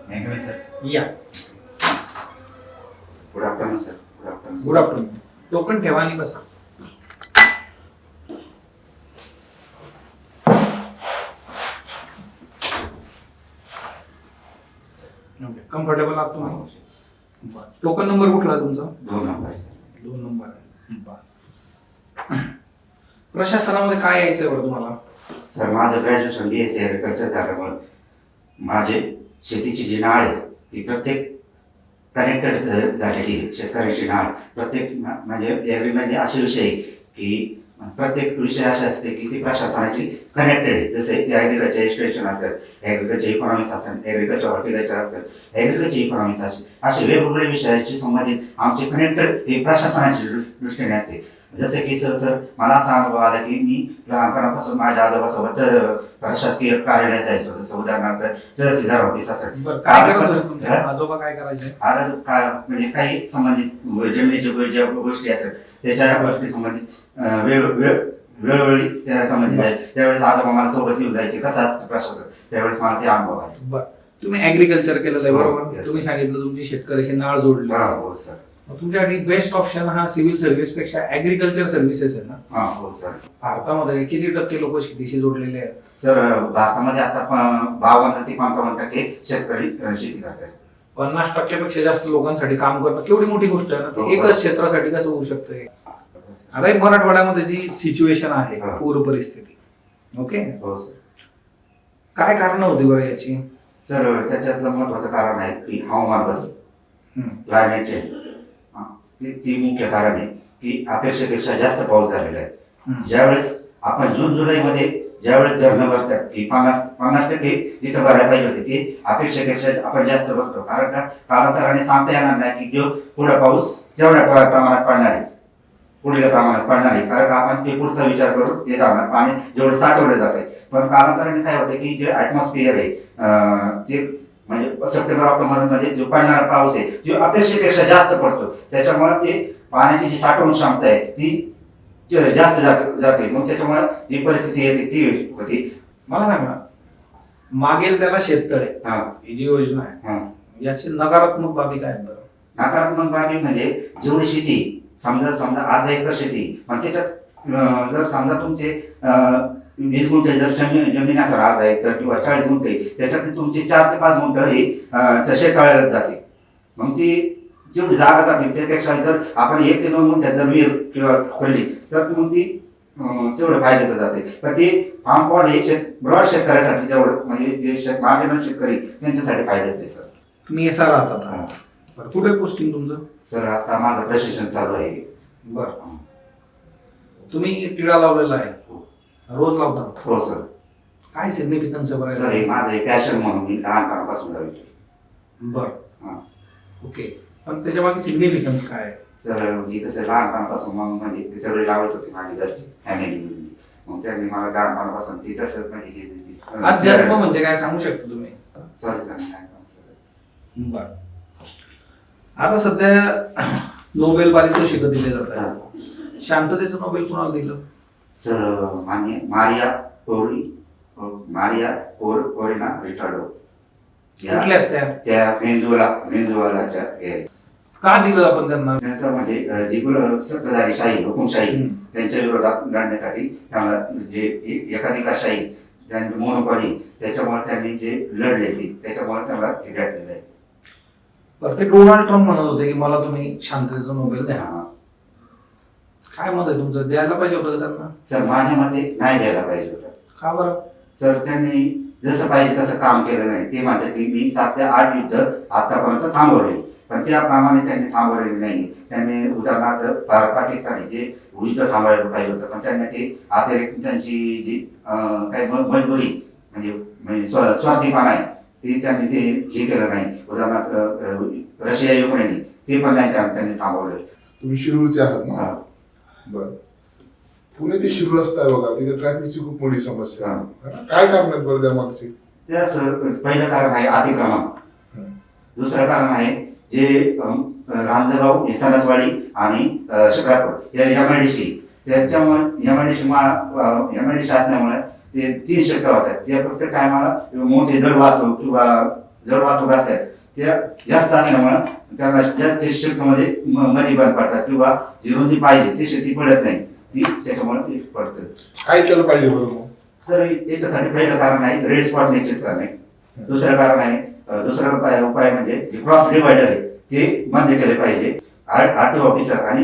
Thank you, sir. या. Good afternoon, sir. Good afternoon. Good afternoon. Token ठेवा आणि बसा. कम्फर्टेबल आहात तुम्ही? बरं. टोकन नंबर कुठला आहे तुमचा? 2 number, sir. 2 नंबर आहे. बरं. प्रशासनामध्ये काय यायचं बरं तुम्हाला? सर माझं ग्रॅज्युएशन BSc ॲग्रिकल्चर झाल्यामुळे माझे शेतीची जी नाळ आहे ती प्रत्येक कनेक्टेड झालेली आहे. शेतकऱ्याची नाळ प्रत्येक म्हणजे ॲग्रीमध्ये असे विषय आहे की प्रत्येक विषय असे असते की ती प्रशासनाची कनेक्टेड आहे. जसे ॲग्रिकल्चर एक्सटेन्शन असेल, ॲग्रिकल्चर इकॉनॉमिक्स असेल, ॲग्रिकल्चर हॉर्टिकल्चर असेल, ॲग्रिकल्चर इकॉनॉमिक्स असेल, असे वेगवेगळे विषयाशी संबंधित आमचे कनेक्टेड हे प्रशासनाच्या दृष्टीने असते. जसे की सर मला असा अनुभव आला की मी लहानपणापासून माझ्या आजोबासोबत प्रशासकीय कार्यालयात जायचो. जसं उदाहरणार्थ तहसीलदार ऑफिस असेल. काय करत होते तुमचे आजोबा? काय करायचे? आता काय म्हणजे काही संबंधित जमिनीच्या ज्या गोष्टी असेल त्याच्या गोष्टी संबंधित वेळोवेळी त्या संबंधित आहे. त्यावेळेस आजोबा मला सोबत घेऊन जायचे. कसं असतं प्रशासन, त्यावेळेस मला ते अनुभव आहे. बरं. तुम्ही ॲग्रिकल्चर केलेलं आहे बरोबर? Yes. तुम्ही सांगितलं तुमची शेतकऱ्याशी नाळ जोडली. हो सर. तुमच्यासाठी बेस्ट ऑप्शन हा सिव्हिल सर्व्हिस पेक्षा ॲग्रिकल्चर सर्व्हिसेस आहे ना? हो सर. भारतामध्ये किती टक्के लोक शेतीशी जोडलेले आहेत? सर भारतामध्ये आता 52 ते 55% शेतकरी शेती करतात. 50% जास्त लोकांसाठी काम करणं केवढी मोठी गोष्ट आहे ना. ते एकच क्षेत्रासाठी कसं होऊ शकतं? आता एक मराठवाड्यामध्ये जी सिच्युएशन आहे, पूर परिस्थिती, ओके, हो सर. काय कारण होती बरं याची? सर त्याच्यातलं महत्वाचं कारण आहे की हवामान बदल, क्लायमेट चेंज. ती मुख्य कारण आहे की अपेक्षेपेक्षा जास्त पाऊस झालेला आहे. ज्यावेळेस आपण जून जुलैमध्ये ज्यावेळेस धरणं भरतात की 50% जिथं भरायला पाहिजे होते ते अपेक्षेपेक्षा आपण जास्त बसतो. कारण का कालांतराने सांगता येणार नाही की जो पुढे पाऊस तेवढ्या प्रमाणात पडणार आहे, पुढल्या प्रमाणात पडणार आहे. कारण का आपण ते पुढचा विचार करून ते जाणार पाणी जेवढे साठवले जाते. पण कालांतराने काय होते की जे ॲटमॉस्फिअर आहे ते म्हणजे सप्टेंबर ऑक्टोबर मध्ये जो पडणारा पाऊस आहे जो अपेक्षेपेक्षा जास्त पडतो. त्याच्यामुळे ते पाण्याची जी साठवण क्षमता आहे ती जास्त जाते. मग त्याच्यामुळे जी परिस्थिती येते ती होती. मला सांगा, मागेल त्याला शेततळे ही जी योजना आहे याची नकारात्मक बाबी काय आहेत बरं? नकारात्मक बाबी म्हणजे जेवढी शेती समजा अर्धा एकर शेती, पण त्याच्यात जर समजा तुमचे 20 गुंठे जर जमीन असेल अर्धा एकर किंवा 40 गुंठे, त्याच्यातले तुमचे 4 ते 5 गुंठे हे त्या शेततळ्यालाच जाते. मग ती जेवढी जागा जाते त्यापेक्षा जर आपण 1 ते 2 गुंठ्यात जर विहीर किंवा खोलली तर मग ती तेवढं फायद्याचं जाते. पण ते फार्म पॉड हे ब्रॉड शेतकऱ्यासाठी तेवढं म्हणजे जे मार्जिनल शेतकरी त्यांच्यासाठी फायद्याचं आहे. सर तुम्ही एसआर राहतात आता. बरं, कुठे पोस्टिंग तुमचं? सर आता माझं प्रशिक्षण चालू आहे. बरं. तुम्ही टिळा लावलेला आहे, रोज लावता? हो सर. काय सिग्निफिकन्स आहे बरं? सर हे माझं पॅशन म्हणून मी लहानपणापासून लावतो. बरं, ओके. पण त्याच्या मागे सिग्निफिकन्स काय आहे? सर मी कसं लहानपणापासून मग म्हणजे सगळे लावत होते माझी घरची फॅमिली. मग त्यांनी मला लहानपणापासून ती तसं म्हणजे अध्यात्म म्हणजे काय सांगू शकता तुम्ही? Sorry sir. बरं. आता सध्या नोबेल पारितोषिकं दिले जात आहेत. शांततेचं नोबेल कोणाला दिलं? सर मान्य मारिया कोरिना रिचार्डो. कुठल्या त्या व्हेनेझुएलाच्या का दिलं आपण त्यांना? त्यांचं म्हणजे जी सत्ताधारी शाही हुकुमशाही त्यांच्या विरोधात लढण्यासाठी त्यांना जे एकाधिकारशाही त्यांची मोनोपॉली त्याच्यामुळे त्यांनी जे लढले त्याच्यामुळे त्यांना ते भेटलेलं आहे. बरं, ते डोनाल्ड ट्रम्प म्हणत होते की मला तुम्ही शांततेचं नोबेल द्या. काय मत आहे तुमचं? द्यायला पाहिजे होतं का त्यांना? सर माझ्या मते नाही द्यायला पाहिजे होतं. का बरं? सर त्यांनी जसं पाहिजे तसं काम केलं नाही. ते म्हणतात की मी 7 ते 8 युद्ध आतापर्यंत थांबवले, पण त्याप्रमाणे त्यांनी थांबवलेले नाही. त्यांनी उदाहरणार्थ पाकिस्तानी जे युद्ध थांबवायला पाहिजे होतं, पण त्यांनी ते अतिरिक्त त्यांची जी काही मजबुरी म्हणजे स्वार्थीपणा आहे ते त्यांनी ते हे केलं नाही. उदाहरणार्थ रशिया युक्रेन ते पण नाही त्यांनी थांबवलं. तुम्ही शिरूरचे आहात ना? बरं. पुणे ते शिरूर रस्ता आहे बघा, तिथे ट्रॅफिकची खूप मोठी समस्या आहे. काय कारण आहेत बरं त्या मागची? त्या सर पहिलं कारण आहे अतिक्रमण. दुसरं कारण आहे जे रांजणगाव सणसवाडी आणि शिक्रापूर या MIDC त्याच्यामुळे MIDC असल्यामुळे ते 3 शिफ्ट होतात. त्या प्रत्येक टायमाला मोठे जड वाहतूक किंवा जड वाहतूक असतात त्या जास्त असल्यामुळं त्यांना त्या शिल्पमध्ये मध्ये बंद पडतात किंवा जी रुंदी पाहिजे ती शेती पडत नाही ती त्याच्यामुळे ती पडतं. काय केलं पाहिजे बरं मग? सर याच्यासाठी पहिलं कारण आहे रेड स्पॉट निश्चित करणे. दुसरं कारण आहे दुसरा उपाय म्हणजे क्रॉस डिवायडर आहे ते बंद केले पाहिजे. आरटीओ ऑफिसर आणि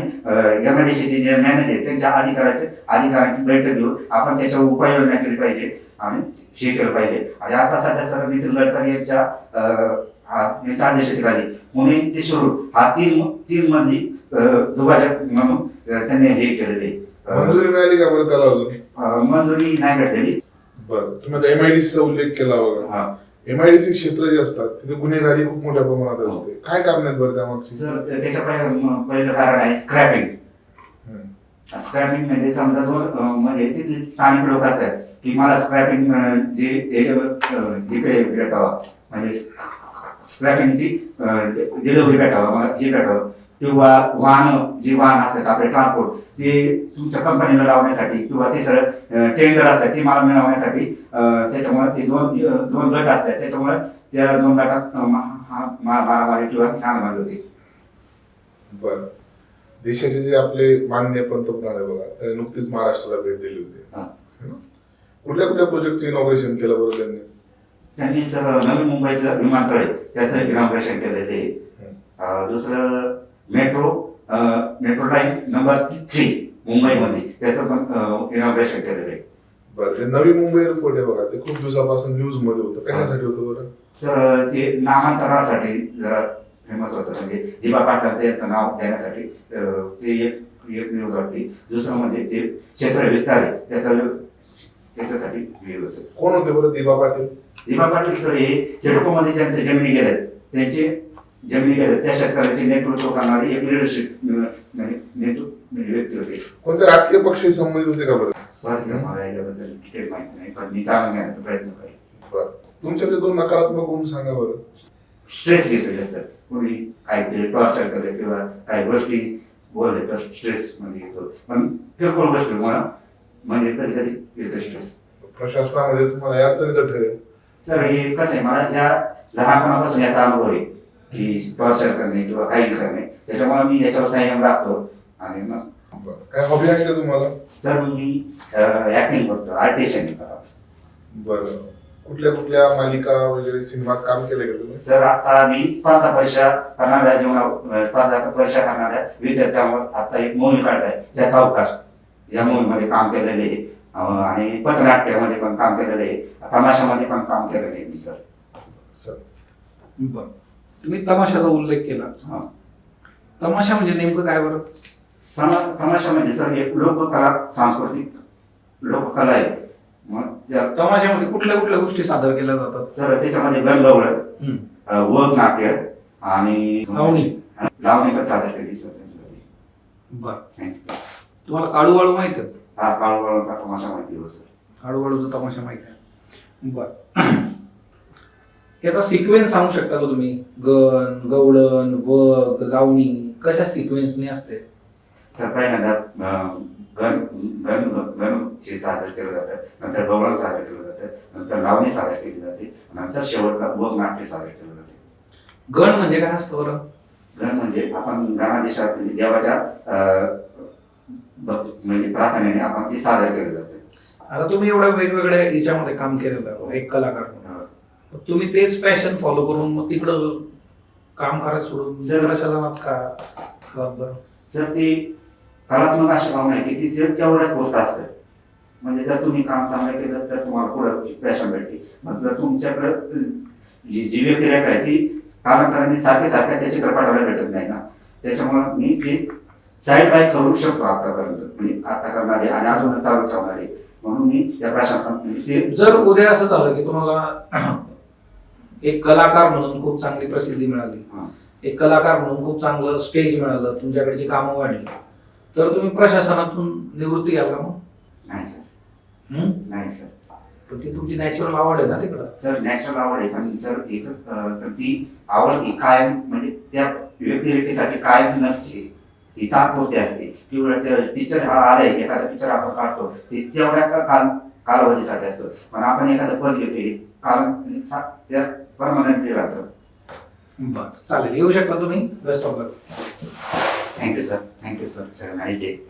एमआयडीसीचे जे मॅनेजर आहेत त्यांच्या अधिकाऱ्यांची बैठक घेऊन आपण त्याच्यावर उपाययोजना केली पाहिजे आणि हे केलं पाहिजे. आणि आता सध्या सर नितीन गडकरी यांच्या अध्यक्षतेखाली पुणे ते शिरूर हा तीन मधली दुभाजक म्हणून त्यांनी हे केलेले. मंजुरी मिळाली का बरं त्याला अजून? मंजुरी नाही भेटलेली. बरं, तुम्ही आता एमआयडीसीचा उल्लेख केला बघा. एमआयडीसी क्षेत्र जे असतात तिथे गुन्हेगारी खूप मोठ्या प्रमाणात असते. काय कारण आहेत बरं त्यामागची? सर त्याच्या पहिलं कारण आहे स्क्रॅपिंग. स्क्रॅपिंग म्हणजे समजा म्हणजे तिथले स्थानिक लोक असतात की मला स्क्रॅपिंग भेटावा म्हणजे स्क्रॅपिंगची डिलिव्हरी भेटावा मला हे भेटावं किंवा वाहन असतात आपले ट्रान्सपोर्ट ते तुमच्या कंपनीला लावण्यासाठी किंवा ते सर टेंडर असतात ती मला मिळवण्यासाठी त्याच्यामुळे ते दोन गट असतात त्याच्यामुळे त्या 2 गटात मारामारी किंवा हाणामारी होते. बरं, देशाचे जे आपले माननीय पंतप्रधान आहे बघा त्याने नुकतीच महाराष्ट्राला भेट दिली होती. कुठल्या कुठल्या प्रोजेक्टचं इनॉग्रेशन केलं बरं त्यांनी सर नवी मुंबईतलं विमानतळ आहे त्याचं इनॉग्रेशन केलेलं आहे. दुसरं मेट्रो लाईन नंबर 3 मुंबईमध्ये त्याचं पण इनॉग्रेशन केलेलं आहे. बरं, ते नवी मुंबई एअरपोर्ट आहे बघा ते खूप दिवसापासून न्यूज मध्ये होतं. कशासाठी होतं बरं? सर ते नामांतरणासाठी जरा फेमस होतं म्हणजे दिबा पाटलांचं यांचं नाव देण्यासाठी ते एक न्यूज वाटली. दुसरं म्हणजे ते क्षेत्र विस्तार आहे त्याच्यासाठी हे होतं. कोण होते बरं दिबा पाटील? दिबा पाटील सर हे सिडकोमध्ये ज्यांचे जमिनी गेलेत त्यांचे जमिनी गेलेत त्या शेतकऱ्याचे नेतृत्व करणारी एक लिडरशिप व्यक्ती होते. कोणत्या राजकीय पक्षाशी संबंधित होते का बरं? सॉरी सर मला याच्याबद्दल डिटेल माहिती नाही पण मी जाणून घेण्याचा प्रयत्न करेन. बरं, तुमच्यातले 2 नकारात्मक गुण सांगा बरं. स्ट्रेस घेतो जास्त कोणी काही टॉर्चर केलं किंवा काही गोष्टी बोलले तर स्ट्रेस मध्ये येतो पण किरकोळ गोष्टी म्हणजे कधी कधी येतो स्ट्रेस. प्रशासनामध्ये तुम्हाला अडचणीचं ठरेल? सर हे कसं आहे मला या लहानपणापासून याचा अनुभव आहे की टॉर्चर करणे किंवा काही करणे त्याच्यामुळे मी याच्यावर संयम राखतो. आणि मग काय हॉबी आहे का तुम्हाला? सर मी ऍक्टिंग करतो आर्टिस्ट. बरं, कुठल्या कुठल्या मालिका वगैरे सिनेमात काम केले का तुम्ही? सर आता मी स्पर्धा परीक्षा करणाऱ्या विद्यार्थ्यांवर आता एक मूवी काढलाय ज्याचा अवकाश या मूवीमध्ये काम केलेले आहे आणि पथनाट्यामध्ये पण काम केलेलं आहे तमाशामध्ये पण काम केलेलं आहे मी सर. बर, तुम्ही तमाशाचा उल्लेख केला. तमाशा म्हणजे नेमकं काय बरं? तमाशा म्हणजे सर एक लोककला सांस्कृतिक लोककला आहे. मग त्या तमाशामध्ये कुठल्या कुठल्या गोष्टी सादर केल्या जातात? सर त्याच्यामध्ये गणगवळण, वग नाट्य आणि लावणी पण सादर केली सर. बर, तुम्हाला काळूवाळू माहित आहे? हा काळूवाळूचा तमाशा माहिती आहे सर. काळूवाळूचा तमाशा माहित आहे. बर, याचा सिक्वेन्स सांगू शकता का तुम्ही? गण, गवळण, वग, लावणी कशा सिक्वेन्सने असते? सर पहिल्यांदा गण हे सादर केलं जातं, नंतर गवळण सादर केलं जातं, नंतर लावणी सादर केली जाते, नंतर शेवटला वग नाट्य सादर केलं जाते. गण म्हणजे काय असतं बरं? गण म्हणजे आपण गणादेशात देवाच्या म्हणजे प्रार्थनेने आपण ती सादर केलं जाते. आता तुम्ही एवढ्या वेगवेगळ्या याच्यामध्ये काम केलेलं आहे एक कलाकार म्हणून, तुम्ही तेच पॅशन फॉलो करून मग तिकडं काम करायला सोडून प्रशासनात का बरं? सर ती कलात्मक अशी भावना आहे की ती तेवढ्याच गोष्ट असते. म्हणजे जर तुम्ही काम चांगलं केलं तर तुम्हाला पुढे पॅशन भेटते. मग जर तुमच्याकडे जी व्यक्तिरेखा आहे ती कालांतराने सारख्या त्या चित्रपटाला भेटत नाही ना, त्याच्यामुळे मी ती साईड बाय करू शकतो आतापर्यंत म्हणजे आता करणारे आणि अजून चालू ठेवणारे म्हणून मी या प्रशासन. जर उद्या असं झालं की तुम्हाला एक कलाकार म्हणून खूप चांगली प्रसिद्धी मिळाली, एक कलाकार म्हणून खूप चांगलं स्टेज मिळालं, तुमच्याकडची कामं वाढली, तर तुम्ही प्रशासनातून निवृत्ती घ्याल का मग? नाही सर. नाही सर. पण ती तुमची नॅचरल आवड आहे ना तिकडं? सर नॅचरल आवड आहे पण सर ती आवड ही कायम म्हणजे त्या व्यक्तिरेखेसाठी कायम नसते, ती तात्पुरती असते. किंवा पिक्चर हा आलाय एखादा पिक्चर आपण काढतो ते तेवढ्या कालावधीसाठी असतो. पण आपण एखादं पद घेतोय कारण त्या परमनंटली राहतं. बरं, चालेल, येऊ शकता तुम्ही. Best of luck. Thank you sir. Thank you sir. Nice day.